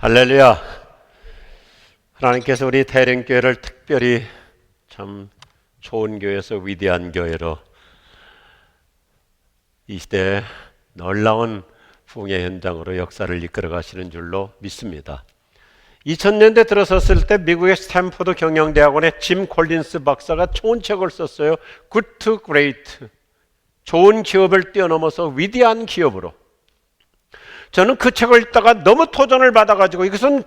할렐루야. 하나님께서 우리 대림교회를 특별히 참 좋은 교회에서 위대한 교회로 이 시대에 놀라운 부흥의 현장으로 역사를 이끌어 가시는 줄로 믿습니다. 2000년대 들어섰을 때 미국의 스탠포드 경영대학원의 짐 콜린스 박사가 좋은 책을 썼어요. Good to Great. 좋은 기업을 뛰어넘어서 위대한 기업으로. 저는 그 책을 읽다가 너무 도전을 받아가지고 이것은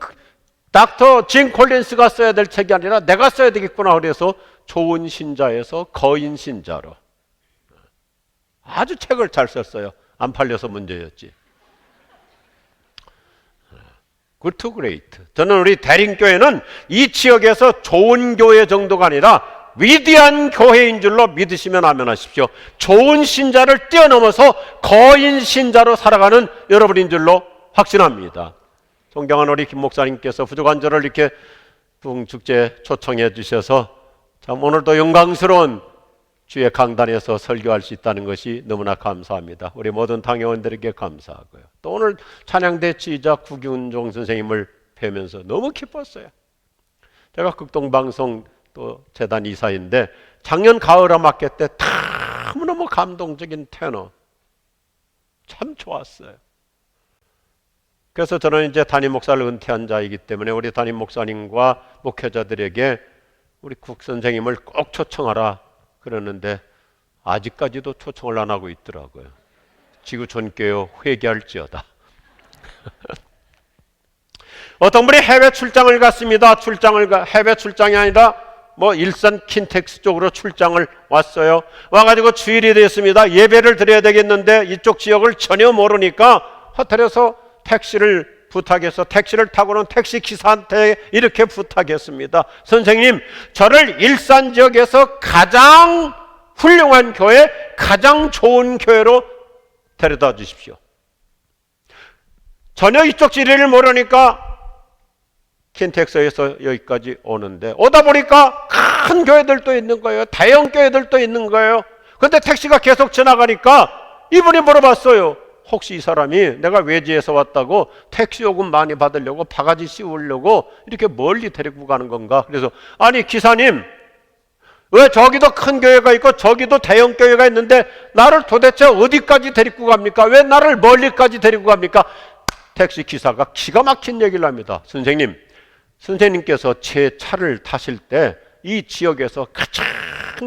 닥터 짐 콜린스가 써야 될 책이 아니라 내가 써야 되겠구나 그래서 좋은 신자에서 거인 신자로 아주 책을 잘 썼어요. 안 팔려서 문제였지. Good to Great. 저는 우리 대림교회는 이 지역에서 좋은 교회 정도가 아니라 위대한 교회인 줄로 믿으시면 아멘하십시오. 좋은 신자를 뛰어넘어서 거인 신자로 살아가는 여러분인 줄로 확신합니다. 존경하는 우리 김 목사님께서 부족한절을 이렇게 부흥축제 초청해 주셔서 참 오늘도 영광스러운 주의 강단에서 설교할 수 있다는 것이 너무나 감사합니다. 우리 모든 당회원들에게 감사하고요. 또 오늘 찬양대 지휘자 구기훈종 선생님을 뵈면서 너무 기뻤어요. 제가 극동방송 또 재단 이사인데 작년 가을 음악회 때 너무너무 감동적인 테너 참 좋았어요. 그래서 저는 이제 담임 목사를 은퇴한 자이기 때문에 우리 담임 목사님과 목회자들에게 우리 국 선생님을 꼭 초청하라 그러는데 아직까지도 초청을 안 하고 있더라고요. 지구촌교회 회개할지어다. 어떤 분이 해외 출장을 갔습니다. 해외 출장이 아니라 일산 킨텍스 쪽으로 출장을 왔어요. 와가지고 주일이 됐습니다. 예배를 드려야 되겠는데 이쪽 지역을 전혀 모르니까 호텔에서 택시를 부탁해서 택시를 타고는 택시 기사한테 이렇게 부탁했습니다. 선생님, 저를 일산 지역에서 가장 훌륭한 교회, 가장 좋은 교회로 데려다 주십시오. 전혀 이쪽 지리를 모르니까 킨텍스에서 여기까지 오는데 오다 보니까 큰 교회들도 있는 거예요. 대형 교회들도 있는 거예요. 그런데 택시가 계속 지나가니까 이분이 물어봤어요. 혹시 이 사람이 내가 외지에서 왔다고 택시 요금 많이 받으려고 바가지 씌우려고 이렇게 멀리 데리고 가는 건가? 그래서 아니 기사님, 왜 저기도 큰 교회가 있고 저기도 대형 교회가 있는데 나를 도대체 어디까지 데리고 갑니까? 왜 나를 멀리까지 데리고 갑니까? 택시 기사가 기가 막힌 얘기를 합니다. 선생님께서 제 차를 타실 때 이 지역에서 가장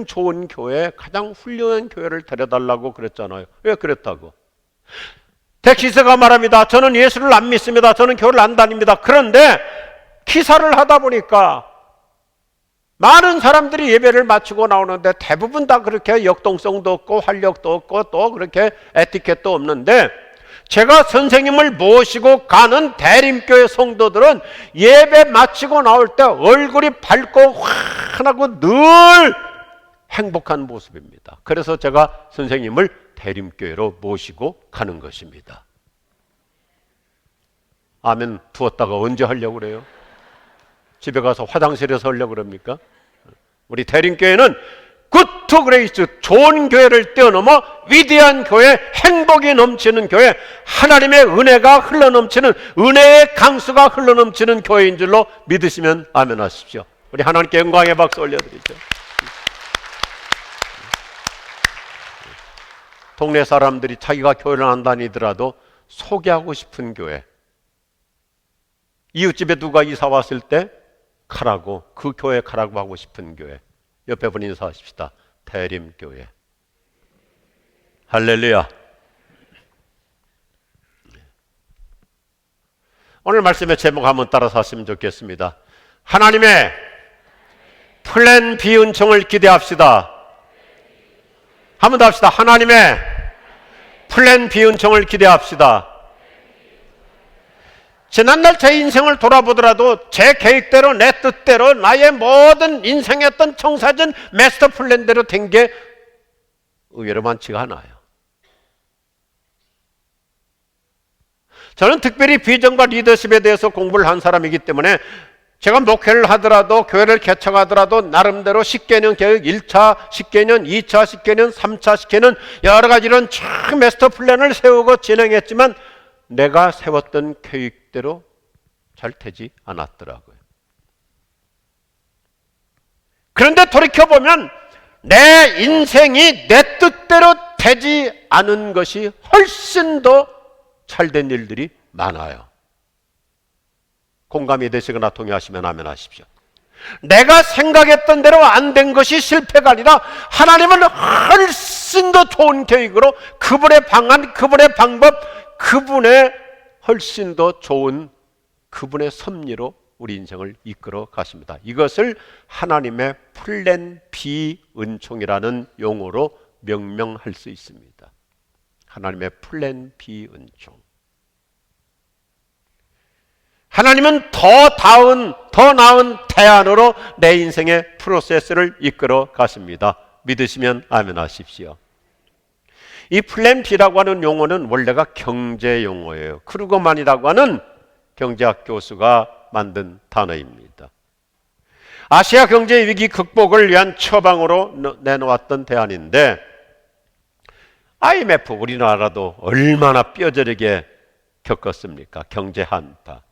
좋은 교회, 가장 훌륭한 교회를 데려달라고 그랬잖아요. 왜 그랬다고? 택시기사가 말합니다. 저는 예수를 안 믿습니다. 저는 교회를 안 다닙니다. 그런데 기사를 하다 보니까 많은 사람들이 예배를 마치고 나오는데 대부분 다 그렇게 역동성도 없고 활력도 없고 또 그렇게 에티켓도 없는데 제가 선생님을 모시고 가는 대림교회 성도들은 예배 마치고 나올 때 얼굴이 밝고 환하고 늘 행복한 모습입니다. 그래서 제가 선생님을 대림교회로 모시고 가는 것입니다. 아멘 두었다가 언제 하려고 그래요? 집에 가서 화장실에서 하려고 그럽니까? 우리 대림교회는 굿투 그레이스, 좋은 교회를 뛰어넘어 위대한 교회, 행복이 넘치는 교회, 하나님의 은혜가 흘러넘치는, 은혜의 강수가 흘러넘치는 교회인 줄로 믿으시면 아멘 하십시오. 우리 하나님께 영광의 박수 올려드리죠. 동네 사람들이 자기가 교회를 안 다니더라도 소개하고 싶은 교회, 이웃집에 누가 이사 왔을 때 가라고, 그 교회 가라고 하고 싶은 교회, 옆에 분 인사하십시다. 대림교회. 할렐루야. 오늘 말씀의 제목 한번 따라서 하시면 좋겠습니다. 하나님의 플랜 B 은총을 기대합시다. 한 번 더 합시다. 하나님의 플랜 B 은총을 기대합시다. 지난날 제 인생을 돌아보더라도 제 계획대로 내 뜻대로 나의 모든 인생의 어떤 청사진 마스터 플랜대로 된 게 의외로 많지가 않아요. 저는 특별히 비전과 리더십에 대해서 공부를 한 사람이기 때문에 제가 목회를 하더라도 교회를 개척하더라도 나름대로 10개년 계획 1차 10개년, 2차 10개년, 3차 10개년 여러 가지 이런 쫙 마스터 플랜을 세우고 진행했지만 내가 세웠던 계획대로 잘 되지 않았더라고요. 그런데 돌이켜보면 내 인생이 내 뜻대로 되지 않은 것이 훨씬 더 잘된 일들이 많아요. 공감이 되시거나 동의하시면 아멘 하십시오. 내가 생각했던 대로 안 된 것이 실패가 아니라 하나님은 훨씬 더 좋은 계획으로 그분의 방안, 그분의 방법, 그분의 훨씬 더 좋은 그분의 섭리로 우리 인생을 이끌어 가십니다. 이것을 하나님의 플랜 B 은총이라는 용어로 명명할 수 있습니다. 하나님의 플랜 B 은총. 하나님은 더 나은 대안으로 내 인생의 프로세스를 이끌어 가십니다. 믿으시면 아멘 하십시오. 이 플랜 B라고 하는 용어는 원래가 경제 용어예요. 크루거만이라고 하는 경제학 교수가 만든 단어입니다. 아시아 경제 위기 극복을 위한 처방으로 내놓았던 대안인데, IMF 우리나라도 얼마나 뼈저리게 겪었습니까? 경제 한파.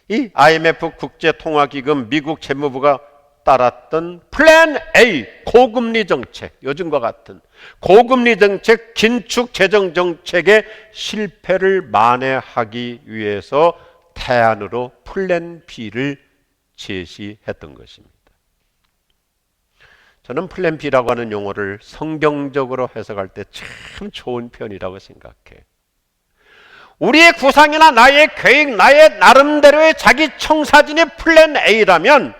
이 IMF 국제통화기금 미국 재무부가 따랐던 플랜 A 고금리 정책, 요즘과 같은 고금리 정책, 긴축 재정 정책의 실패를 만회하기 위해서 대안으로 플랜 B를 제시했던 것입니다. 저는 플랜 B라고 하는 용어를 성경적으로 해석할 때 참 좋은 표현이라고 생각해요. 우리의 구상이나 나의 계획, 나의 나름대로의 자기 청사진의 플랜 A라면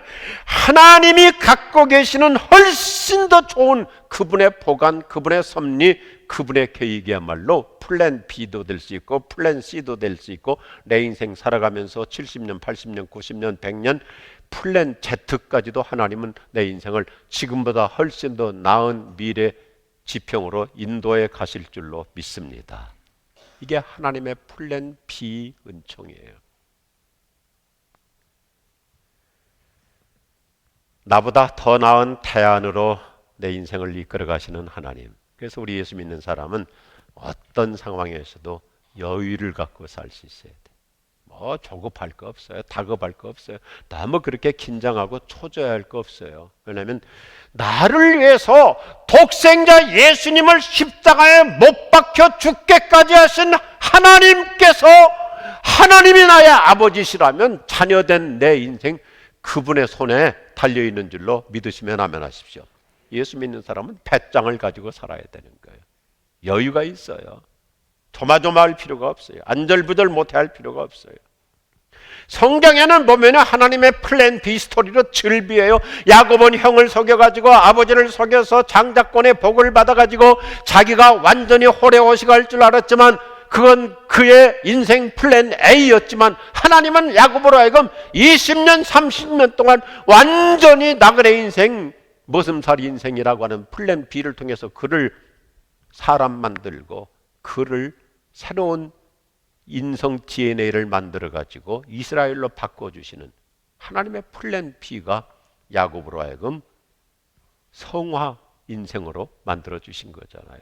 하나님이 갖고 계시는 훨씬 더 좋은 그분의 보관, 그분의 섭리, 그분의 계획이야말로 플랜 B도 될 수 있고 플랜 C도 될 수 있고 내 인생 살아가면서 70년, 80년, 90년, 100년 플랜 Z까지도 하나님은 내 인생을 지금보다 훨씬 더 나은 미래 지평으로 인도해 가실 줄로 믿습니다. 이게 하나님의 플랜 B 은총이에요. 나보다 더 나은 대안으로 내 인생을 이끌어 가시는 하나님. 그래서 우리 예수 믿는 사람은 어떤 상황에서도 여유를 갖고 살 수 있어야 돼. 뭐 조급할 거 없어요. 다급할 거 없어요. 너무 그렇게 긴장하고 초조해할 거 없어요. 왜냐하면 나를 위해서 독생자 예수님을 십자가에 못 박혀 죽게까지 하신 하나님께서 하나님이 나의 아버지시라면 자녀된 내 인생 그분의 손에 달려있는 줄로 믿으시면 아멘 하십시오. 예수 믿는 사람은 배짱을 가지고 살아야 되는 거예요. 여유가 있어요. 조마조마할 필요가 없어요. 안절부절 못해 할 필요가 없어요. 성경에는 보면 하나님의 플랜 B 스토리로 즐비해요. 야곱은 형을 속여가지고 아버지를 속여서 장자권의 복을 받아가지고 자기가 완전히 호래호식할 줄 알았지만 그건 그의 인생 플랜 A였지만 하나님은 야곱으로 하여금 20년 30년 동안 완전히 나그네 인생, 머슴살이 인생이라고 하는 플랜 B를 통해서 그를 사람 만들고 그를 새로운 인성 DNA를 만들어 가지고 이스라엘로 바꿔주시는 하나님의 플랜 B가 야곱으로 하여금 성화 인생으로 만들어 주신 거잖아요.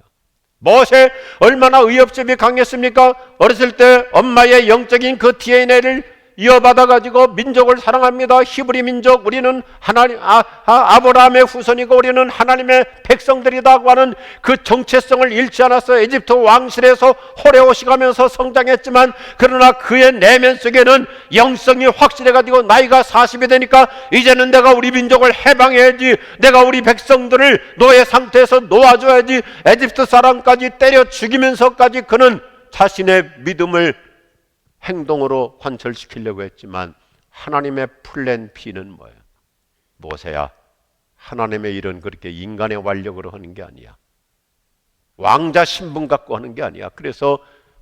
모세 얼마나 의협심이 강했습니까? 어렸을 때 엄마의 영적인 그 DNA를 이어받아 가지고 민족을 사랑합니다. 히브리 민족, 우리는 하나님 아브라함의 후손이고 우리는 하나님의 백성들이라고 하는 그 정체성을 잃지 않았어요. 에집트 왕실에서 호래호식하면서 성장했지만 그러나 그의 내면 속에는 영성이 확실해 가지고 나이가 40이 되니까 이제는 내가 우리 민족을 해방해야지, 내가 우리 백성들을 노예 상태에서 놓아줘야지, 에집트 사람까지 때려 죽이면서까지 그는 자신의 믿음을 행동으로 관철시키려고 했지만 하나님의 플랜 B는 뭐예요? 모세야, 하나님의 일은 그렇게 인간의 완력으로 하는 게 아니야. 왕자 신분 갖고 하는 게 아니야. 그래서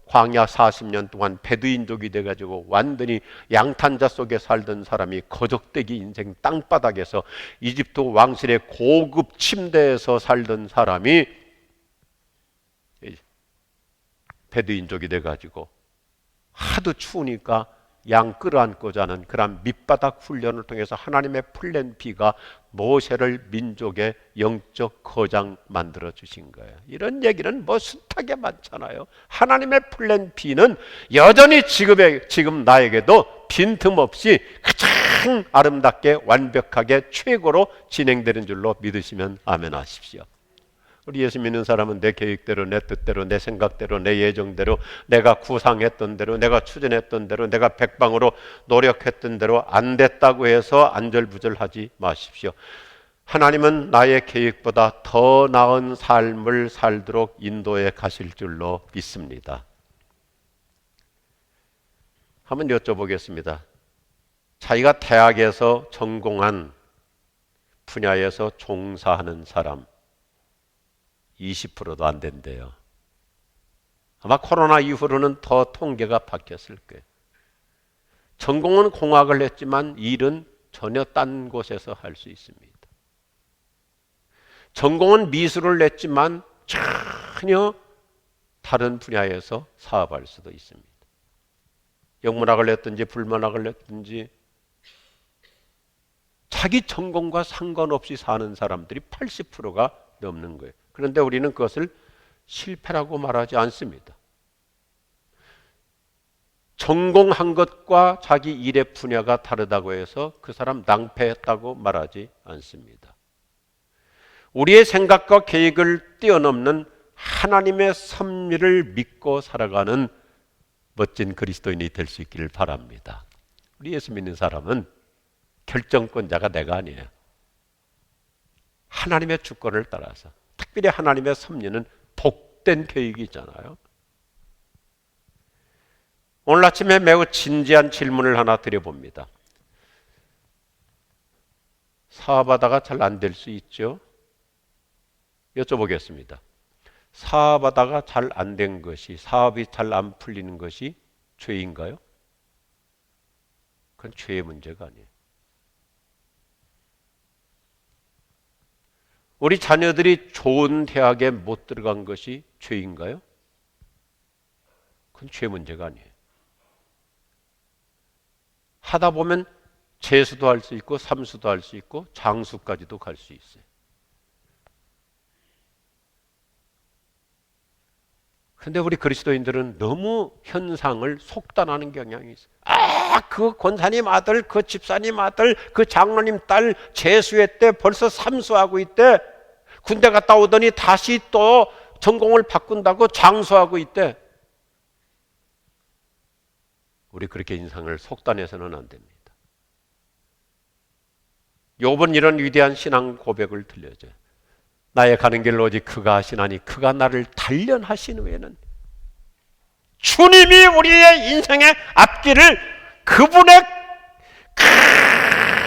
광야 40년 동안 베두인족이 돼가지고 완전히 양탄자 속에 살던 사람이 거적대기 인생 땅바닥에서 이집트 왕실의 고급 침대에서 살던 사람이 베두인족이 돼가지고 하도 추우니까 양 끌어안고자 하는 그런 밑바닥 훈련을 통해서 하나님의 플랜 B가 모세를 민족의 영적 거장 만들어 주신 거예요. 이런 얘기는 뭐 숱하게 많잖아요. 하나님의 플랜 B는 여전히 지금 나에게도 빈틈없이 가장 아름답게 완벽하게 최고로 진행되는 줄로 믿으시면 아멘 하십시오. 우리 예수 믿는 사람은 내 계획대로, 내 뜻대로, 내 생각대로, 내 예정대로, 내가 구상했던 대로, 내가 추진했던 대로, 내가 백방으로 노력했던 대로 안 됐다고 해서 안절부절하지 마십시오. 하나님은 나의 계획보다 더 나은 삶을 살도록 인도해 가실 줄로 믿습니다. 한번 여쭤보겠습니다. 자기가 대학에서 전공한 분야에서 종사하는 사람 20%도 안 된대요. 아마 코로나 이후로는 더 통계가 바뀌었을 거예요. 전공은 공학을 했지만 일은 전혀 딴 곳에서 할 수 있습니다. 전공은 미술을 했지만 전혀 다른 분야에서 사업할 수도 있습니다. 영문학을 했든지 불문학을 했든지 자기 전공과 상관없이 사는 사람들이 80%가 넘는 거예요. 그런데 우리는 그것을 실패라고 말하지 않습니다. 전공한 것과 자기 일의 분야가 다르다고 해서 그 사람 낭패했다고 말하지 않습니다. 우리의 생각과 계획을 뛰어넘는 하나님의 섭리를 믿고 살아가는 멋진 그리스도인이 될 수 있기를 바랍니다. 우리 예수 믿는 사람은 결정권자가 내가 아니에요. 하나님의 주권을 따라서, 특별히 하나님의 섭리는 복된 계획이 있잖아요. 오늘 아침에 매우 진지한 질문을 하나 드려봅니다. 사업하다가 잘 안 될 수 있죠? 여쭤보겠습니다. 사업하다가 잘 안 된 것이, 사업이 잘 안 풀리는 것이 죄인가요? 그건 죄의 문제가 아니에요. 우리 자녀들이 좋은 대학에 못 들어간 것이 죄인가요? 그건 죄 문제가 아니에요. 하다 보면 재수도 할 수 있고 삼수도 할 수 있고 장수까지도 갈 수 있어요. 그런데 우리 그리스도인들은 너무 현상을 속단하는 경향이 있어요. 그 권사님 아들, 그 집사님 아들, 그 장로님 딸 재수했대, 벌써 삼수하고 있대. 군대 갔다 오더니 다시 또 전공을 바꾼다고 장수하고 있대. 우리 그렇게 인상을 속단해서는 안 됩니다. 욥은 이런 위대한 신앙 고백을 들려줘요. 나의 가는 길 오직 그가 하시나니 그가 나를 단련하신 후에는, 주님이 우리의 인생의 앞길을 그분의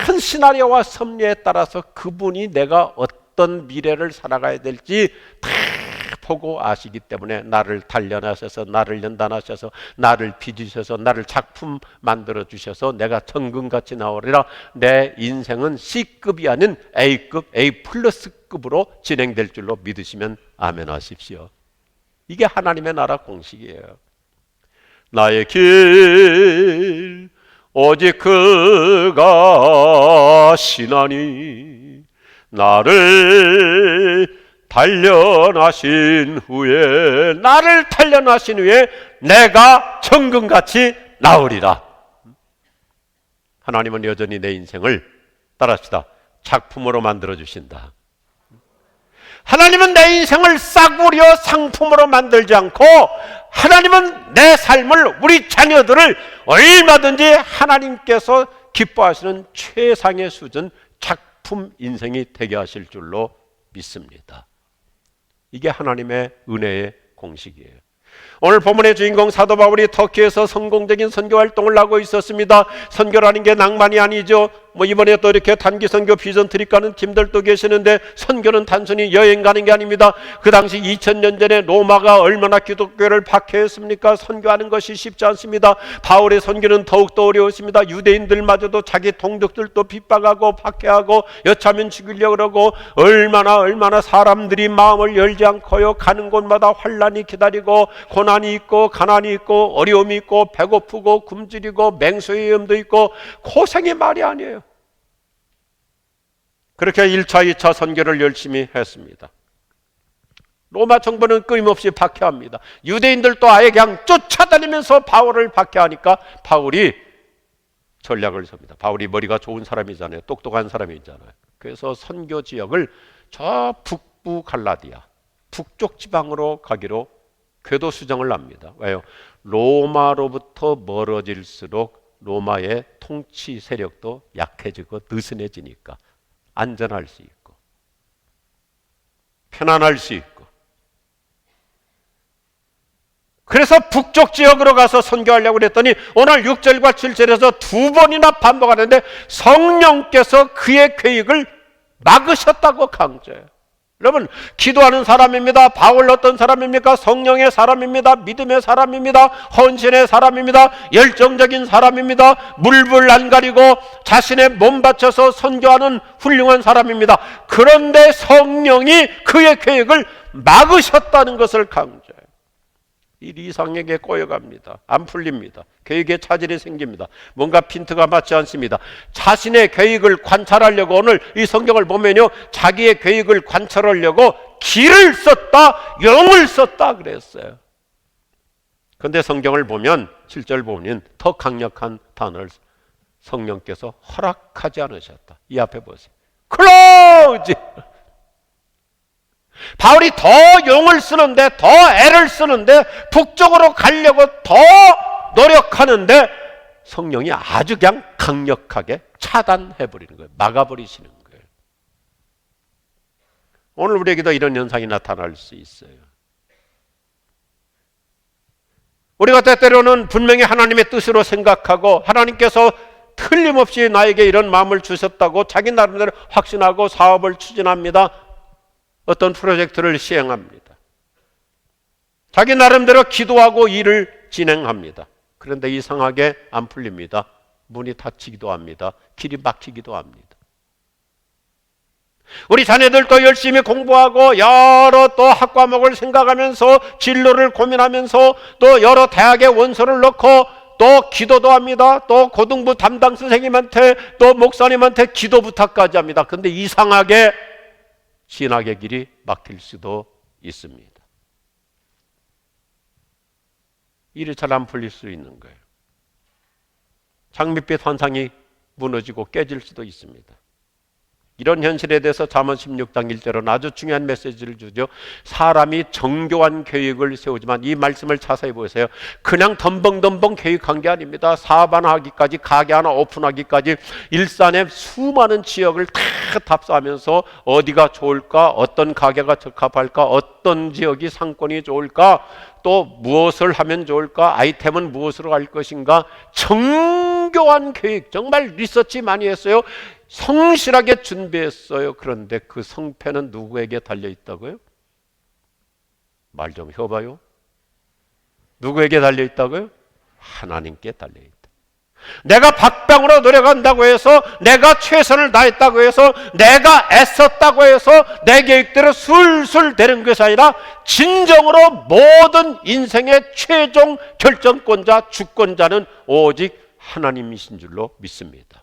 큰 시나리오와 섭리에 따라서 그분이 내가 어떤 미래를 살아가야 될지 다 보고 아시기 때문에 나를 단련하셔서, 나를 연단하셔서, 나를 빚으셔서, 나를 작품 만들어 주셔서 내가 천금같이 나오리라. 내 인생은 C급이 아닌 A급, A 플러스급으로 진행될 줄로 믿으시면 아멘 하십시오. 이게 하나님의 나라 공식이에요. 나의 길 오직 그가 시나니 나를 단련하신 후에, 나를 단련하신 후에 내가 천금같이 나으리라. 하나님은 여전히 내 인생을, 따라합시다, 작품으로 만들어 주신다. 하나님은 내 인생을 싸구려 상품으로 만들지 않고, 하나님은 내 삶을, 우리 자녀들을 얼마든지 하나님께서 기뻐하시는 최상의 수준 작품 인생이 되게 하실 줄로 믿습니다. 이게 하나님의 은혜의 공식이에요. 오늘 본문의 주인공 사도 바울이 터키에서 성공적인 선교 활동을 하고 있었습니다. 선교라는 게 낭만이 아니죠. 이번에 또 이렇게 단기 선교 비전 트립 가는 팀들도 계시는데, 선교는 단순히 여행 가는 게 아닙니다. 그 당시 2000년 전에 로마가 얼마나 기독교를 박해했습니까? 선교하는 것이 쉽지 않습니다. 바울의 선교는 더욱더 어려웠습니다. 유대인들마저도 자기 동족들도 핍박하고 박해하고 여차하면 죽이려고 그러고, 얼마나 사람들이 마음을 열지 않고요. 가는 곳마다 환란이 기다리고 고난 고난이 있고 가난이 있고 어려움이 있고 배고프고 굶주리고 맹수의 위험도 있고 고생이 말이 아니에요. 그렇게 1차, 2차 선교를 열심히 했습니다. 로마 정부는 끊임없이 박해합니다. 유대인들도 아예 그냥 쫓아다니면서 바울을 박해하니까 바울이 전략을 섭니다. 바울이 머리가 좋은 사람이잖아요. 똑똑한 사람이잖아요. 그래서 선교 지역을 저 북부 갈라디아, 북쪽 지방으로 가기로 궤도 수정을 합니다. 왜요? 로마로부터 멀어질수록 로마의 통치 세력도 약해지고 느슨해지니까 안전할 수 있고 편안할 수 있고, 그래서 북쪽 지역으로 가서 선교하려고 그랬더니 오늘 6절과 7절에서 두 번이나 반복하는데 성령께서 그의 계획을 막으셨다고 강조해요. 여러분, 기도하는 사람입니다. 바울 어떤 사람입니까? 성령의 사람입니다. 믿음의 사람입니다. 헌신의 사람입니다. 열정적인 사람입니다. 물불 안 가리고 자신의 몸 바쳐서 선교하는 훌륭한 사람입니다. 그런데 성령이 그의 계획을 막으셨다는 것을 강조해요. 일 이상에게 꼬여갑니다. 안 풀립니다. 계획에 차질이 생깁니다. 뭔가 핀트가 맞지 않습니다. 자신의 계획을 관찰하려고 오늘 이 성경을 보면요, 자기의 계획을 관찰하려고 기를 썼다, 영을 썼다 그랬어요. 그런데 성경을 보면 7절 보면 더 강력한 단어를 성령께서 허락하지 않으셨다. 이 앞에 보세요. 클로즈! 바울이 더 용을 쓰는데, 더 애를 쓰는데, 북쪽으로 가려고 더 노력하는데 성령이 아주 그냥 강력하게 차단해버리는 거예요. 막아버리시는 거예요. 오늘 우리에게도 이런 현상이 나타날 수 있어요. 우리가 때때로는 분명히 하나님의 뜻으로 생각하고 하나님께서 틀림없이 나에게 이런 마음을 주셨다고 자기 나름대로 확신하고 사업을 추진합니다. 어떤 프로젝트를 시행합니다. 자기 나름대로 기도하고 일을 진행합니다. 그런데 이상하게 안 풀립니다. 문이 닫히기도 합니다. 길이 막히기도 합니다. 우리 자녀들도 열심히 공부하고 여러 또 학과목을 생각하면서 진로를 고민하면서 또 여러 대학에 원서를 넣고 또 기도도 합니다. 또 고등부 담당 선생님한테 또 목사님한테 기도 부탁까지 합니다. 그런데 이상하게 신학의 길이 막힐 수도 있습니다. 일이 잘 안 풀릴 수 있는 거예요. 장밋빛 환상이 무너지고 깨질 수도 있습니다. 이런 현실에 대해서 잠언 16장 1절은 아주 중요한 메시지를 주죠. 사람이 정교한 계획을 세우지만, 이 말씀을 자세히 보세요. 그냥 덤벙덤벙 계획한 게 아닙니다. 사업 하나 하기까지, 가게 하나 오픈하기까지 일산의 수많은 지역을 다 답사하면서 어디가 좋을까, 어떤 가게가 적합할까, 어떤 지역이 상권이 좋을까, 또 무엇을 하면 좋을까, 아이템은 무엇으로 할 것인가, 정교한 계획, 정말 리서치 많이 했어요. 성실하게 준비했어요. 그런데 그 성패는 누구에게 달려있다고요? 말 좀 해봐요. 누구에게 달려있다고요? 하나님께 달려있다. 내가 박병으로 노력한다고 해서, 내가 최선을 다했다고 해서, 내가 애썼다고 해서 내 계획대로 술술 되는 것이 아니라 진정으로 모든 인생의 최종 결정권자, 주권자는 오직 하나님이신 줄로 믿습니다.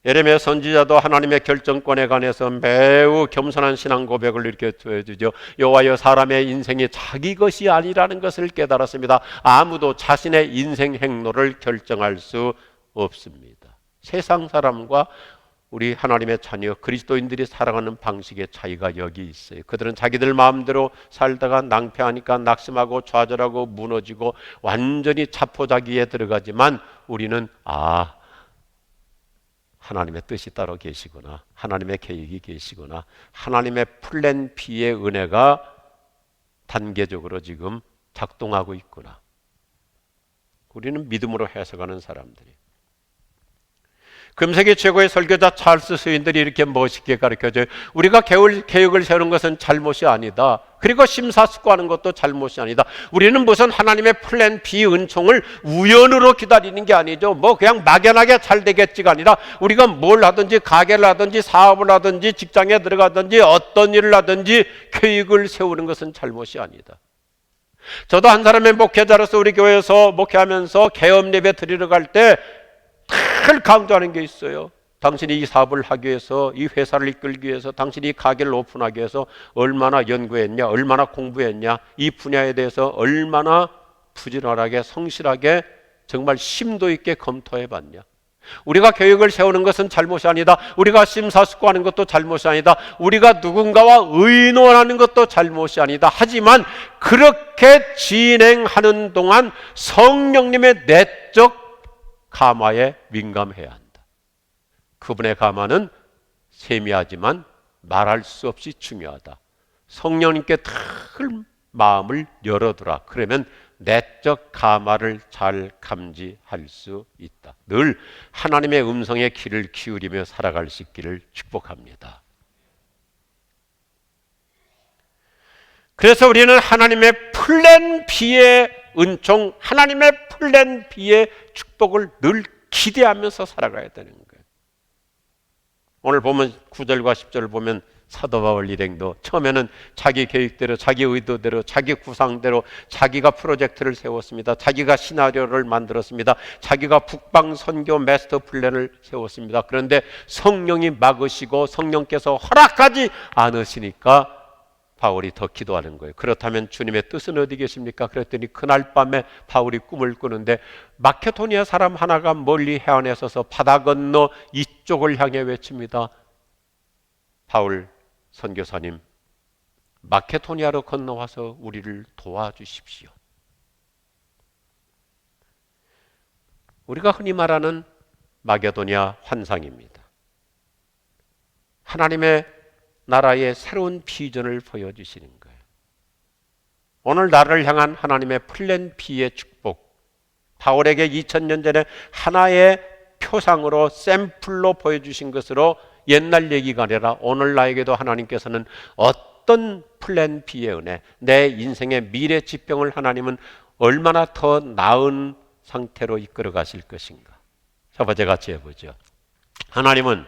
예레미야 선지자도 하나님의 결정권에 관해서 매우 겸손한 신앙 고백을 이렇게 보여주죠. 여호와여, 사람의 인생이 자기 것이 아니라는 것을 깨달았습니다. 아무도 자신의 인생 행로를 결정할 수 없습니다. 세상 사람과 우리 하나님의 자녀 그리스도인들이 살아가는 방식의 차이가 여기 있어요. 그들은 자기들 마음대로 살다가 낭패하니까 낙심하고 좌절하고 무너지고 완전히 자포자기에 들어가지만, 우리는 하나님의 뜻이 따로 계시구나, 하나님의 계획이 계시구나, 하나님의 플랜 B의 은혜가 단계적으로 지금 작동하고 있구나. 우리는 믿음으로 해석하는 사람들이. 금세기 최고의 설교자 찰스 스윈들이 이렇게 멋있게 가르쳐줘요. 우리가 계획을 세우는 것은 잘못이 아니다. 그리고 심사숙고하는 것도 잘못이 아니다. 우리는 무슨 하나님의 플랜 B 은총을 우연으로 기다리는 게 아니죠. 뭐 그냥 막연하게 잘 되겠지가 아니라 우리가 뭘 하든지 가게를 하든지 사업을 하든지 직장에 들어가든지 어떤 일을 하든지 계획을 세우는 것은 잘못이 아니다. 저도 한 사람의 목회자로서 우리 교회에서 목회하면서 개업 예배 드리러 갈 때 늘 강조하는 게 있어요. 당신이 이 사업을 하기 위해서, 이 회사를 이끌기 위해서, 당신이 이 가게를 오픈하기 위해서 얼마나 연구했냐, 얼마나 공부했냐, 이 분야에 대해서 얼마나 부지런하게 성실하게 정말 심도 있게 검토해 봤냐. 우리가 계획을 세우는 것은 잘못이 아니다. 우리가 심사숙고하는 것도 잘못이 아니다. 우리가 누군가와 의논하는 것도 잘못이 아니다. 하지만 그렇게 진행하는 동안 성령님의 내적 감화에 민감해야 한다. 그분의 감화는 세미하지만 말할 수 없이 중요하다. 성령님께 늘 마음을 열어두라. 그러면 내적 감화를 잘 감지할 수 있다. 늘 하나님의 음성에 귀를 기울이며 살아갈 수 있기를 축복합니다. 그래서 우리는 하나님의 플랜 B의 은총, 하나님의 플랜 B의 축복을 늘 기대하면서 살아가야 되는 거예요. 오늘 보면 9절과 10절을 보면 사도 바울 일행도 처음에는 자기 계획대로, 자기 의도대로, 자기 구상대로 자기가 프로젝트를 세웠습니다. 자기가 시나리오를 만들었습니다. 자기가 북방 선교 마스터 플랜을 세웠습니다. 그런데 성령이 막으시고 성령께서 허락하지 않으시니까 바울이 더 기도하는 거예요. 그렇다면 주님의 뜻은 어디 계십니까? 그랬더니 그날 밤에 바울이 꿈을 꾸는데 마케도니아 사람 하나가 멀리 해안에 서서 바다 건너 이쪽을 향해 외칩니다. 바울 선교사님, 마케도니아로 건너와서 우리를 도와주십시오. 우리가 흔히 말하는 마게도니아 환상입니다. 하나님의 나라의 새로운 비전을 보여주시는 거예요. 오늘 나를 향한 하나님의 플랜 B의 축복, 바울에게 2000년 전에 하나의 표상으로 샘플로 보여주신 것으로 옛날 얘기가 아니라 오늘 나에게도 하나님께서는 어떤 플랜 B의 은혜, 내 인생의 미래 지평을 하나님은 얼마나 더 나은 상태로 이끌어 가실 것인가. 첫 번째 같이 해보죠. 하나님은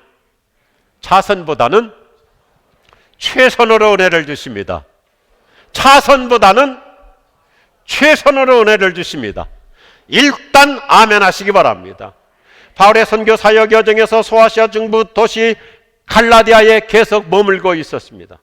차선보다는 최선으로 은혜를 주십니다. 차선보다는 최선으로 은혜를 주십니다. 일단 아멘 하시기 바랍니다. 바울의 선교 사역 여정에서 소아시아 중부 도시 갈라디아에 계속 머물고 있었습니다.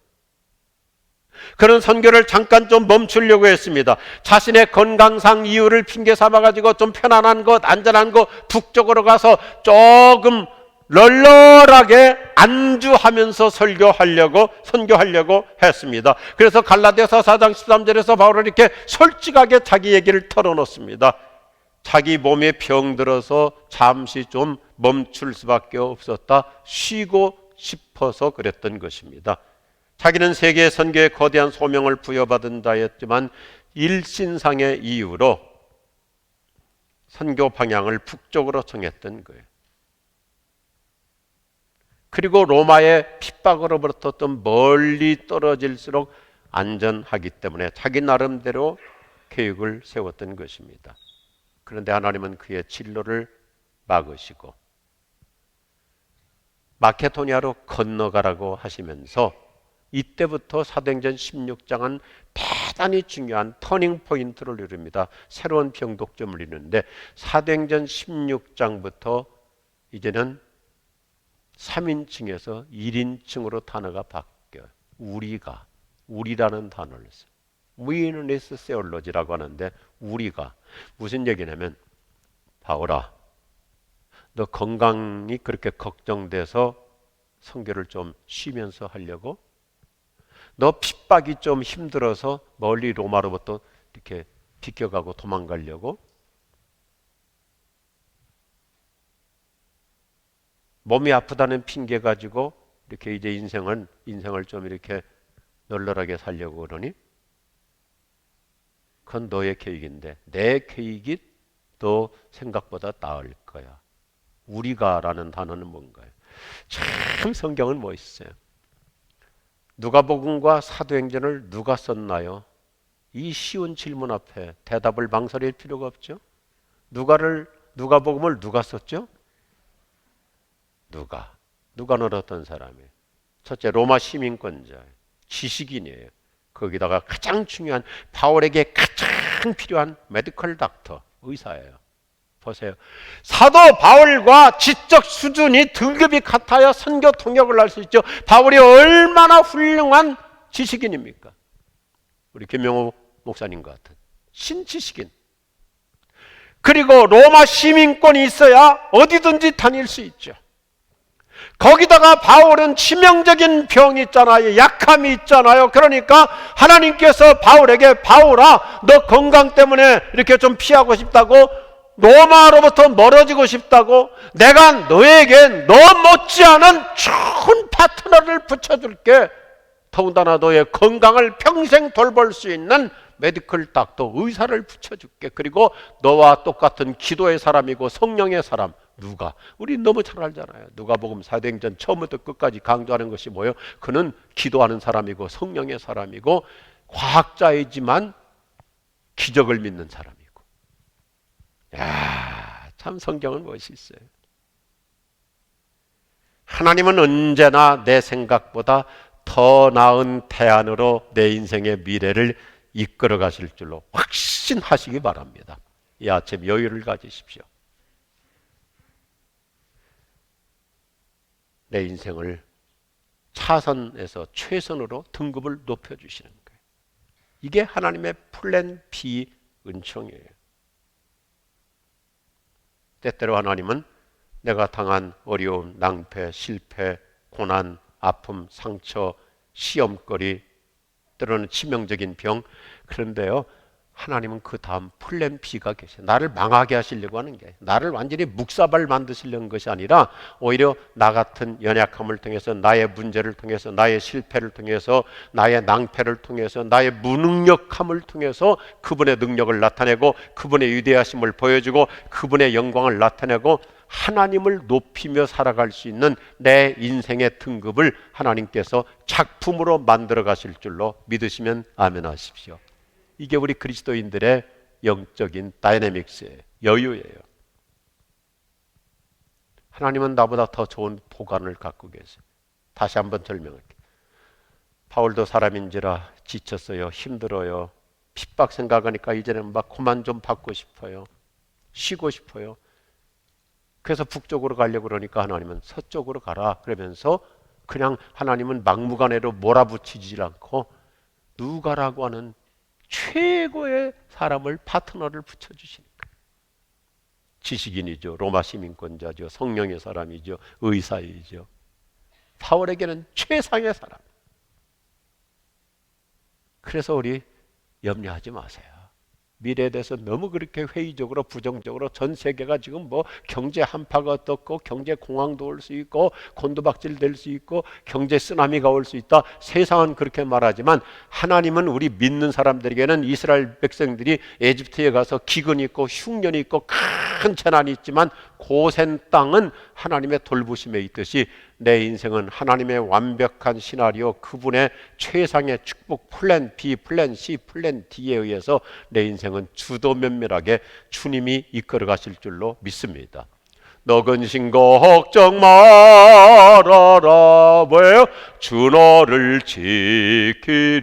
그런 선교를 잠깐 좀 멈추려고 했습니다. 자신의 건강상 이유를 핑계 삼아가지고 좀 편안한 곳, 안전한 곳 북쪽으로 가서 조금 널널하게 안주하면서 선교하려고 했습니다. 그래서 갈라디아서 4장 13절에서 바울은 이렇게 솔직하게 자기 얘기를 털어놓습니다. 자기 몸에 병들어서 잠시 좀 멈출 수밖에 없었다. 쉬고 싶어서 그랬던 것입니다. 자기는 세계 선교에 거대한 소명을 부여받은 자였지만 일신상의 이유로 선교 방향을 북쪽으로 정했던 거예요. 그리고 로마의 핍박으로부터 좀 멀리 떨어질수록 안전하기 때문에 자기 나름대로 계획을 세웠던 것입니다. 그런데 하나님은 그의 진로를 막으시고 마케도니아로 건너가라고 하시면서 이때부터 사도행전 16장은 대단히 중요한 터닝 포인트를 이룹니다. 새로운 변곡점을 이루는데 사도행전 16장부터 이제는 3인칭에서 1인칭으로 단어가 바뀌어요. 우리라는 단어를 써요. 위너니스 세올로지라고 하는데 우리가 무슨 얘기냐면 바울아, 너 건강이 그렇게 걱정돼서 선교를 좀 쉬면서 하려고? 너 핍박이 좀 힘들어서 멀리 로마로부터 이렇게 비껴가고 도망가려고? 몸이 아프다는 핑계 가지고 이렇게 이제 인생을 좀 이렇게 널널하게 살려고 그러니? 그건 너의 계획인데 내 계획이 너 생각보다 나을 거야. 우리가라는 단어는 뭔가요? 참 성경은 멋있어요. 누가복음과 사도행전을 누가 썼나요? 이 쉬운 질문 앞에 대답을 망설일 필요가 없죠. 누가복음을 누가 썼죠? 누가는 어떤 사람이에요? 첫째, 로마 시민권자, 지식인이에요. 거기다가 가장 중요한, 바울에게 가장 필요한 메디컬 닥터, 의사예요. 보세요. 사도 바울과 지적 수준이 등급이 같아야 선교 통역을 할 수 있죠. 바울이 얼마나 훌륭한 지식인입니까? 우리 김명호 목사님 같은 신지식인. 그리고 로마 시민권이 있어야 어디든지 다닐 수 있죠. 거기다가 바울은 치명적인 병이 있잖아요. 약함이 있잖아요. 그러니까 하나님께서 바울에게, 바울아, 너 건강 때문에 이렇게 좀 피하고 싶다고, 로마로부터 멀어지고 싶다고, 내가 너에게 너 못지않은 좋은 파트너를 붙여줄게. 더군다나 너의 건강을 평생 돌볼 수 있는 메디컬 닥터, 의사를 붙여줄게. 그리고 너와 똑같은 기도의 사람이고 성령의 사람, 누가? 우리 너무 잘 알잖아요. 누가복음 사도행전 처음부터 끝까지 강조하는 것이 뭐예요? 그는 기도하는 사람이고 성령의 사람이고 과학자이지만 기적을 믿는 사람이고. 야, 참 성경은 멋있어요. 하나님은 언제나 내 생각보다 더 나은 대안으로 내 인생의 미래를 이끌어 가실 줄로 확신하시기 바랍니다. 이 아침 여유를 가지십시오. 내 인생을 차선에서 최선으로 등급을 높여주시는 거예요. 이게 하나님의 플랜 B 은총이에요. 때때로 하나님은 내가 당한 어려움, 낭패, 실패, 고난, 아픔, 상처, 시험거리, 때로는 치명적인 병, 그런데요, 하나님은 그 다음 플랜 B가 계세요. 나를 망하게 하시려고 하는 게, 나를 완전히 묵사발 만드시려는 것이 아니라 오히려 나 같은 연약함을 통해서, 나의 문제를 통해서, 나의 실패를 통해서, 나의 낭패를 통해서, 나의 무능력함을 통해서 그분의 능력을 나타내고 그분의 위대하심을 보여주고 그분의 영광을 나타내고 하나님을 높이며 살아갈 수 있는 내 인생의 등급을 하나님께서 작품으로 만들어 가실 줄로 믿으시면 아멘 하십시오. 이게 우리 그리스도인들의 영적인 다이내믹스예요. 여유예요. 하나님은 나보다 더 좋은 보관을 갖고 계세요. 다시 한번 설명할게요. 바울도 사람인지라 지쳤어요. 힘들어요. 핍박 생각하니까 이제는 막 그만 좀 받고 싶어요. 쉬고 싶어요. 그래서 북쪽으로 가려고 그러니까 하나님은 서쪽으로 가라 그러면서 그냥 하나님은 막무가내로 몰아붙이지 않고 누가라고 하는 최고의 사람을, 파트너를 붙여주시는 거예요. 지식인이죠. 로마 시민권자죠. 성령의 사람이죠. 의사이죠. 바울에게는 최상의 사람. 그래서 우리 염려하지 마세요. 미래에 대해서 너무 그렇게 회의적으로 부정적으로, 전 세계가 지금 뭐 경제 한파가 어떻고 경제 공황도 올 수 있고 곤두박질 될 수 있고 경제 쓰나미가 올 수 있다. 세상은 그렇게 말하지만 하나님은 우리 믿는 사람들에게는 이스라엘 백성들이 에집트에 가서 기근이 있고 흉년이 있고 큰 재난이 있지만 고센 땅은 하나님의 돌보심에 있듯이 내 인생은 하나님의 완벽한 시나리오, 그분의 최상의 축복 플랜 B, 플랜 C, 플랜 D에 의해서 내 인생은 주도면밀하게 주님이 이끌어 가실 줄로 믿습니다. 너 근심 걱정 말아라. 왜요? 주 너를 지키리.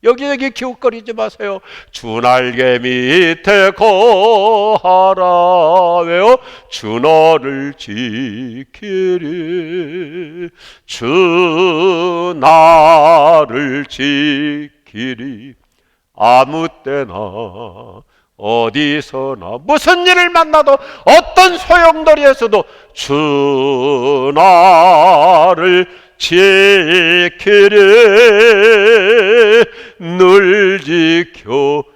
여기 기웃거리지 마세요. 주 날개 밑에 거하라. 왜요? 주 너를 지키리. 주 나를 지키리. 아무 때나 어디서나 무슨 일을 만나도 어떤 소용돌이에서도 주 나를 지키리. 늘 지켜주시리.